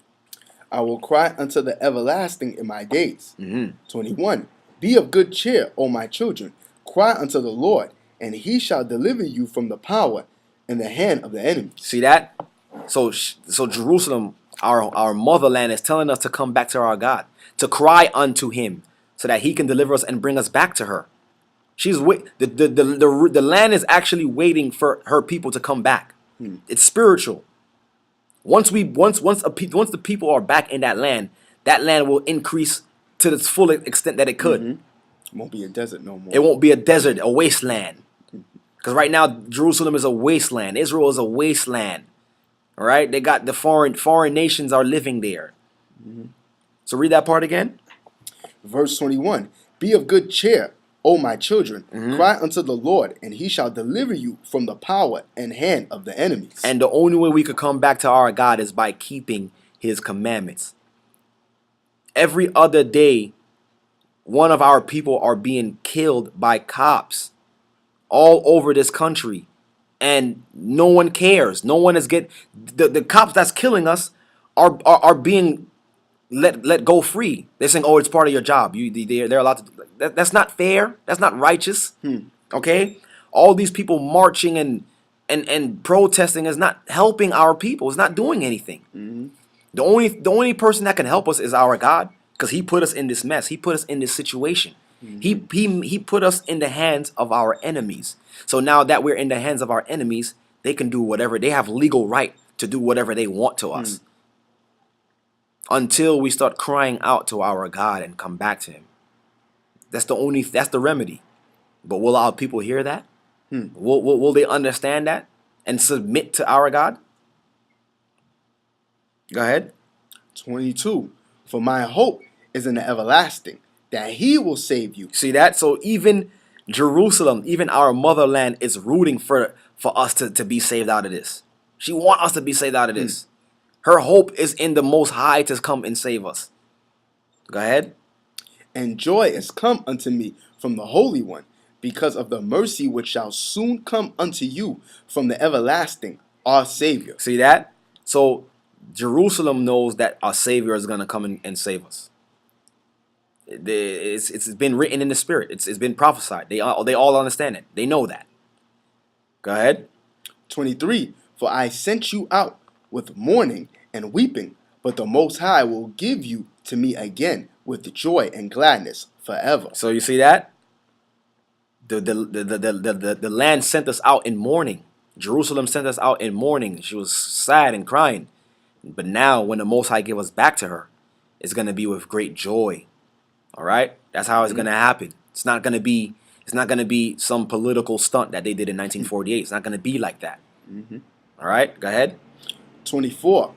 I will cry unto the everlasting in my days. 21. Be of good cheer, O my children. Cry unto the Lord, and he shall deliver you from the power and the hand of the enemy. See that? So Jerusalem, our motherland, is telling us to come back to our God, to cry unto him, so that he can deliver us and bring us back to her. The land is actually waiting for her people to come back. It's spiritual. Once the people are back in that land will increase to its full extent that it could. It won't be a desert no more. It won't be a desert, a wasteland. Because right now Jerusalem is a wasteland. Israel is a wasteland. All right, they got the foreign nations are living there. So read that part again. Verse 21. Be of good cheer, O my children. Cry unto the Lord, and he shall deliver you from the power and hand of the enemies. And the only way we could come back to our God is by keeping his commandments. Every other day, one of our people are being killed by cops all over this country. And no one cares. No one is the cops that's killing us are being let go free. They're saying, "Oh, it's part of your job. They're allowed to." That's not fair. That's not righteous. Okay, all these people marching and protesting is not helping our people. It's not doing anything. The only person that can help us is our God, because he put us in this mess. He put us in this situation. He put us in the hands of our enemies. So now that we're in the hands of our enemies, they can do whatever. They have legal right to do whatever they want to us. Until we start crying out to our God and come back to him. That's the remedy. But will our people hear that? Will they understand that and submit to our God? Go ahead. 22. For my hope is in the everlasting, that he will save you. See that? So even Jerusalem, even our motherland, is rooting for us to be saved out of this. She wants us to be saved out of this. Her hope is in the Most High to come and save us. Go ahead. And joy is come unto me from the Holy One, because of the mercy which shall soon come unto you from the everlasting, our Savior. See that? So Jerusalem knows that our Savior is going to come and save us. It's been written in the Spirit. It's been prophesied. They all understand it. They know that. Go ahead. 23. For I sent you out with mourning and weeping, but the Most High will give you to me again with joy and gladness forever. So you see that? The land sent us out in mourning. Jerusalem sent us out in mourning. She was sad and crying. But now when the Most High give us back to her, it's going to be with great joy. All right? That's how it's going to happen. It's not going to be some political stunt that they did in 1948. It's not going to be like that. All right? Go ahead. 24.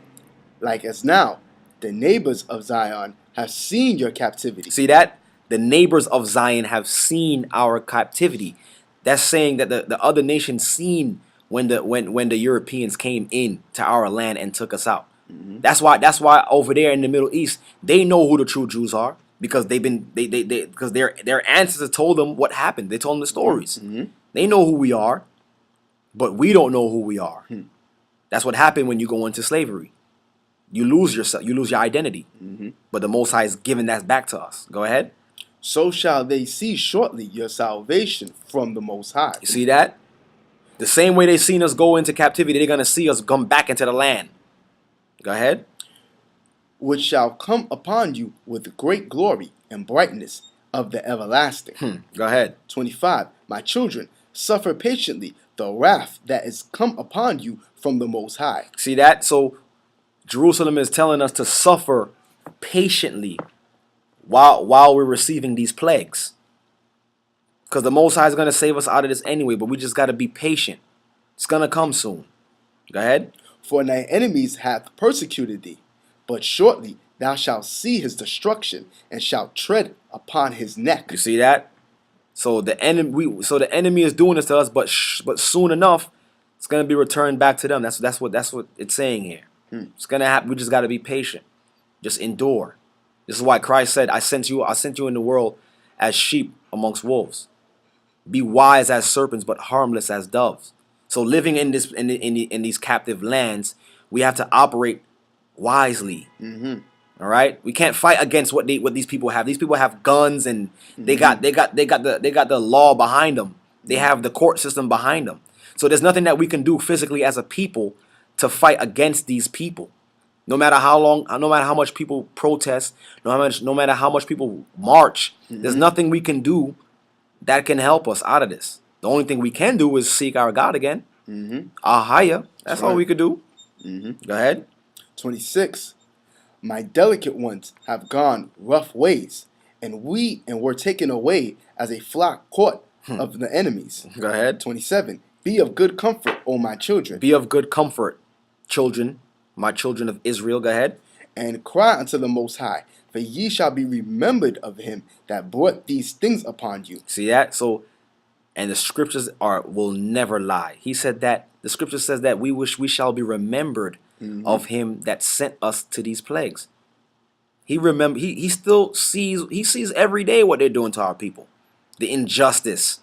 Like as now, the neighbors of Zion have seen your captivity. See that? The neighbors of Zion have seen our captivity. That's saying that the other nations seen when the Europeans came in to our land and took us out. That's why over there in the Middle East, they know who the true Jews are, because because their ancestors told them what happened. They told them the stories. They know who we are, but we don't know who we are. That's what happened when you go into slavery. You lose yourself. You lose your identity. But the Most High is giving that back to us. Go ahead. So shall they see shortly your salvation from the Most High, You see that? The same way they seen us go into captivity, they're going to see us come back into the land. Go ahead. which shall come upon you with great glory and brightness of the everlasting. Go ahead. 25. My children, suffer patiently the wrath that is come upon you from the Most High. See that? So Jerusalem is telling us to suffer patiently while we're receiving these plagues. Because the Most High is going to save us out of this anyway, but we just got to be patient. It's going to come soon. Go ahead. For thy enemies hath persecuted thee, but shortly thou shalt see his destruction, and shalt tread upon his neck. You see that? So the enemy is doing this to us, but soon enough, it's going to be returned back to them. That's what it's saying here. It's going to happen. We just got to be patient. Just endure. This is why Christ said, I sent you in the world as sheep amongst wolves. Be wise as serpents, but harmless as doves. So living in these captive lands, we have to operate wisely. All right, we can't fight against what these people have. These people have guns, and they got the law behind them. They have the court system behind them. So there's nothing that we can do physically as a people to fight against these people. No matter how much people protest, no matter how much people march, there's nothing we can do that can help us out of this. The only thing we can do is seek our God again. Our higher. That's all we could do. Go ahead. 26. My delicate ones have gone rough ways, and were taken away as a flock caught of the enemies. Go ahead. 27. Be of good comfort, O my children, Be of good comfort, children, my children of Israel. Go ahead. and cry unto the Most High, for ye shall be remembered of him that brought these things upon you. See that? So, and the scriptures will never lie. He said that the scripture says that we shall be remembered of him that sent us to these plagues. He still sees every day what they're doing to our people. The injustice.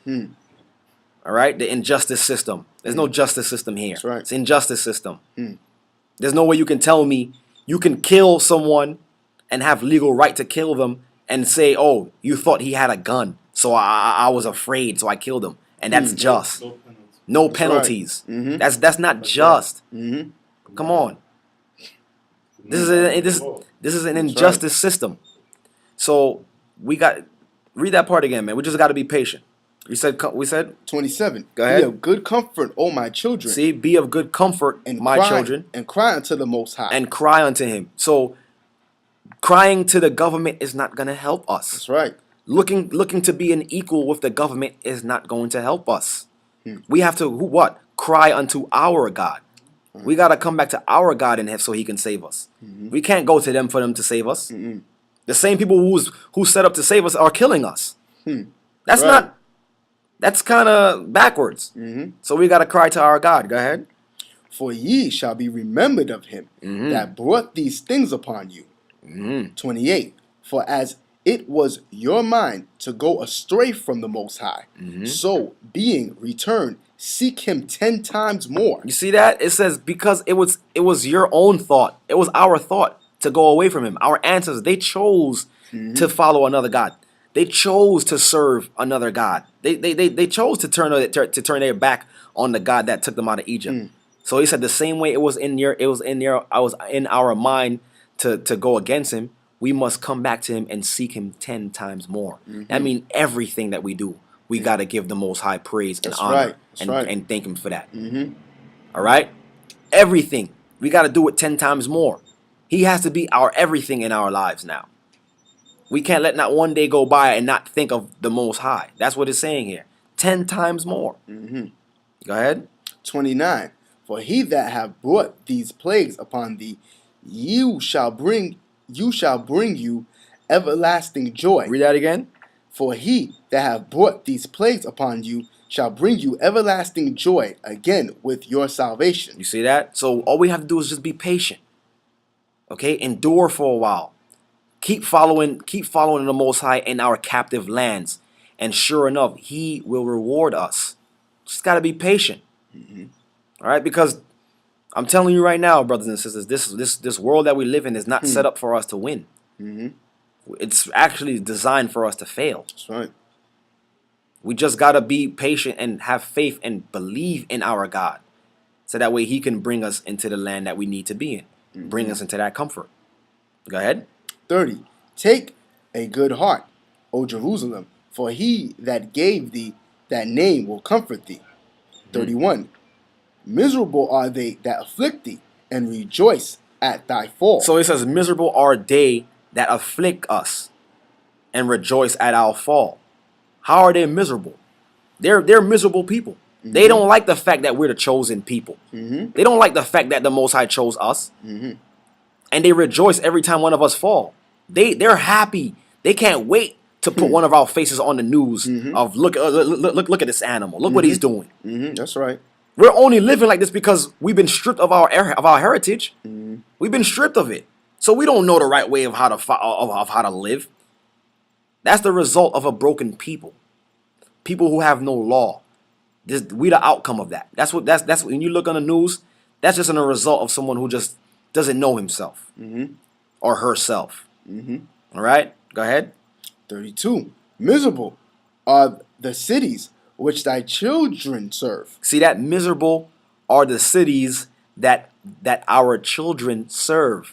All right? The injustice system. There's no justice system here. That's right. It's injustice system. There's no way you can tell me you can kill someone and have legal right to kill them and say, oh, you thought he had a gun, so I was afraid, so I killed him. And that's just. No penalties. That's not just. Come on. This is an injustice system. So we got read that part again, man. We just got to be patient. We said 27. Go ahead. Be of good comfort, O my children. See, be of good comfort, and my cry, children, and cry unto the Most High. and cry unto him. So crying to the government is not going to help us. That's right. Looking to be an equal with the government is not going to help us. We have to cry unto our God. We got to come back to our God in heaven so he can save us. We can't go to them for them to save us. The same people who set up to save us are killing us. That's Right. not. That's kind of backwards. So we got to cry to our God. Go ahead. For ye shall be remembered of him that brought these things upon you. 28. For as it was your mind to go astray from the Most High, so being returned, seek him 10 times more. You see that? It says because it was your own thought. It was our thought to go away from him. Our ancestors, they chose to follow another God. They chose to serve another God. They chose to turn their back on the God that took them out of Egypt. So he said the same way it was in our mind to go against him, we must come back to him and seek him 10 times more. That means everything that we do, we got to give the Most High praise and That's honor right. That's right. and thank him for that. All right? Everything. We got to do it 10 times more. He has to be our everything in our lives now. We can't let not one day go by and not think of the Most High. That's what it's saying here. 10 times more. Go ahead. 29. For he that have brought these plagues upon thee, you shall bring you everlasting joy. Read that again. For he that have brought these plagues upon you shall bring you everlasting joy again with your salvation. You see that? So all we have to do is just be patient. Okay? Endure for a while. Keep following the Most High in our captive lands. And sure enough, he will reward us. Just got to be patient. All right? Because I'm telling you right now, brothers and sisters, this world that we live in is not set up for us to win. It's actually designed for us to fail. That's right. We just gotta be patient and have faith and believe in our God, so that way He can bring us into the land that we need to be in, bring us into that comfort. Go ahead. 30. Take a good heart, O Jerusalem, for he that gave thee that name will comfort thee. 31. Miserable are they that afflict thee, and rejoice at thy fall. So it says, miserable are they that afflict us and rejoice at our fall. How are they miserable? They're miserable people. They don't like the fact that we're the chosen people. They don't like the fact that the Most High chose us. And they rejoice every time one of us fall. They're happy. They can't wait to put one of our faces on the news of look at this animal. Look what he's doing. That's right. We're only living like this because we've been stripped of our heritage. We've been stripped of it. So we don't know the right way of how to live. That's the result of a broken people. People who have no law. We the outcome of that. That's when you look on the news, that's just a result of someone who just doesn't know himself or herself. All right, go ahead. 32. Miserable are the cities which thy children serve. See that? Miserable are the cities that our children serve.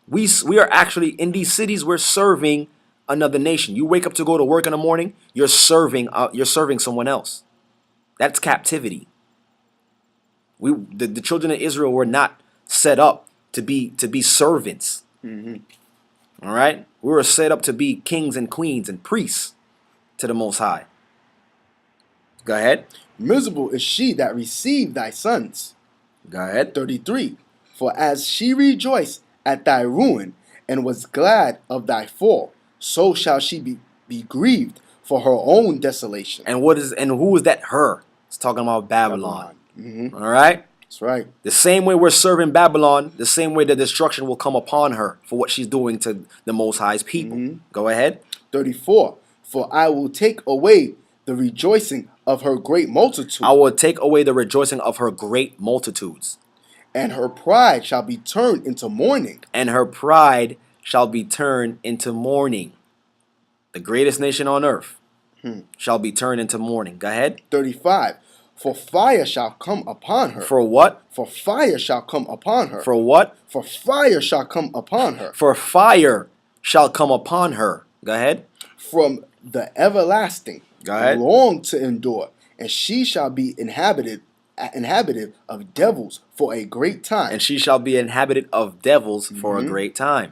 We are actually in these cities. We're serving another nation. You wake up to go to work in the morning. You're serving someone else. That's captivity. The children of Israel were not set up to be servants. All right, we were set up to be kings and queens and priests to the Most High. Go ahead. Miserable is she that received thy sons. Go ahead. 33. For as she rejoiced at thy ruin and was glad of thy fall, so shall she be grieved for her own desolation. And who is that her? It's talking about Babylon. All right? That's right. The same way we're serving Babylon, the same way the destruction will come upon her for what she's doing to the Most High's people. Go ahead. 34. For I will take away the rejoicing of her great multitude. I will take away the rejoicing of her great multitudes. And her pride shall be turned into mourning. And her pride shall be turned into mourning. The greatest nation on earth shall be turned into mourning. Go ahead. 35. For fire shall come upon her. For what? For fire shall come upon her. For what? For fire shall come upon her. For fire shall come upon her. Go ahead. From the everlasting. Go ahead. Long to endure. And she shall be inhabited of devils for a great time. And she shall be inhabited of devils for a great time.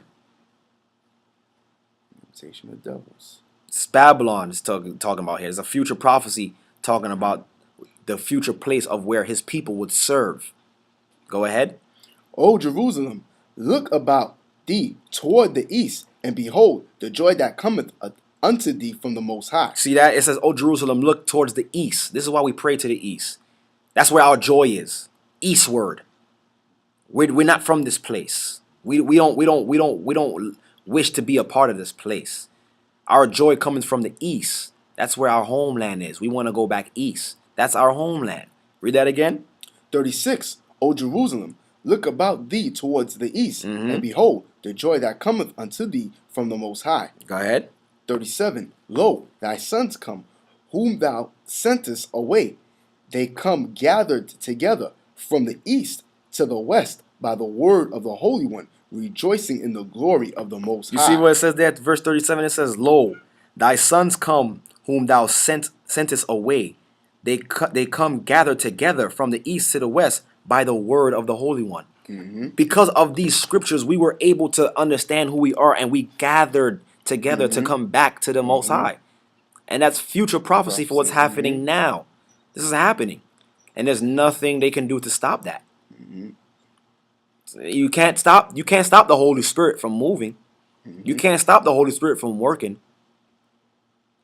Imitation of devils. It's Babylon is talking about here. It's a future prophecy talking about the future place of where his people would serve. Go ahead. O Jerusalem, look about thee toward the east, and behold, the joy that cometh unto thee from the Most High. See that? It says, O Jerusalem, look towards the east. This is why we pray to the east. That's where our joy is. Eastward. We're not from this place. We don't wish to be a part of this place. Our joy comes from the east. That's where our homeland is. We want to go back east. That's our homeland. Read that again. 36. O Jerusalem, look about thee towards the east, and behold, the joy that cometh unto thee from the Most High. Go ahead. 37. Lo, thy sons come, whom thou sentest away. They come gathered together from the east to the west by the word of the Holy One, rejoicing in the glory of the Most High. You see what it says there at verse 37? It says, Lo, thy sons come, whom thou sentest away. They come gathered together from the east to the west by the word of the Holy One. Because of these scriptures, we were able to understand who we are, and we gathered together to come back to the Most High. And that's future prophecy for what's happening now. This is happening. And there's nothing they can do to stop that. You can't stop the Holy Spirit from moving. You can't stop the Holy Spirit from working.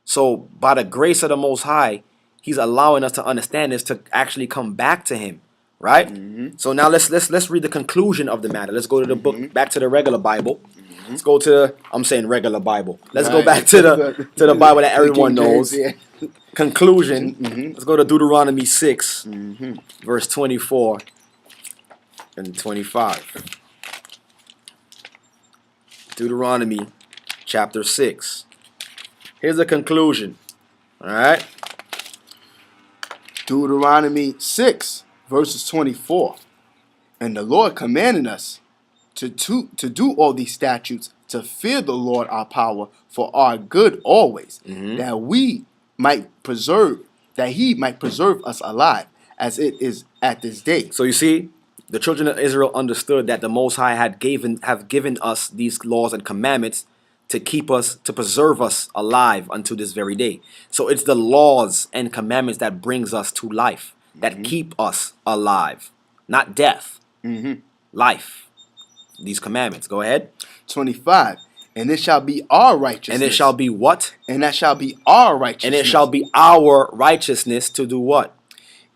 So by the grace of the Most High, He's allowing us to understand this, to actually come back to Him, right? So now let's read the conclusion of the matter. Let's go to the book, back to the regular Bible. Let's go to, I'm saying regular Bible. Let's go back to the Bible that everyone knows. Conclusion. Let's go to Deuteronomy 6, verse 24. and 25. Deuteronomy chapter 6. Here's a conclusion. All right? Deuteronomy 6, verses 24. And the Lord commanded us to do all these statutes, to fear the Lord our power for our good always, that he might preserve us alive, as it is at this day. So you see, the children of Israel understood that the Most High have given us these laws and commandments to keep us, to preserve us alive unto this very day. So it's the laws and commandments that brings us to life, that keep us alive, not death. Life. These commandments. Go ahead. 25. And it shall be our righteousness. And it shall be what? And that shall be our righteousness. And it shall be our righteousness to do what?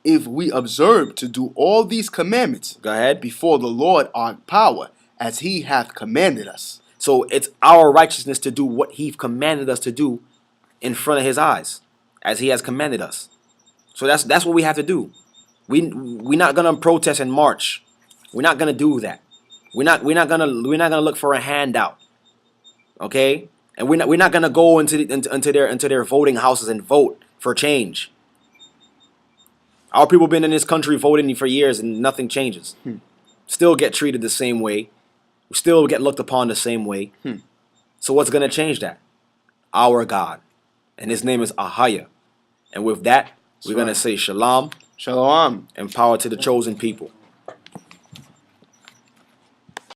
If we observe to do all these commandments. Go ahead. Before the Lord our power, as he hath commanded us. So it's our righteousness to do what he commanded us to do in front of his eyes, as he has commanded us. So that's what we have to do. We're not gonna protest and march. We're not gonna do that. We're not gonna look for a handout. Okay? And we're not gonna go into their voting houses and vote for change. Our people been in this country voting for years and nothing changes. Still get treated the same way. We still get looked upon the same way. So what's gonna change that? Our God. And his name is Ahaya. And with that, we're gonna say shalom. Shalom. And power to the chosen people.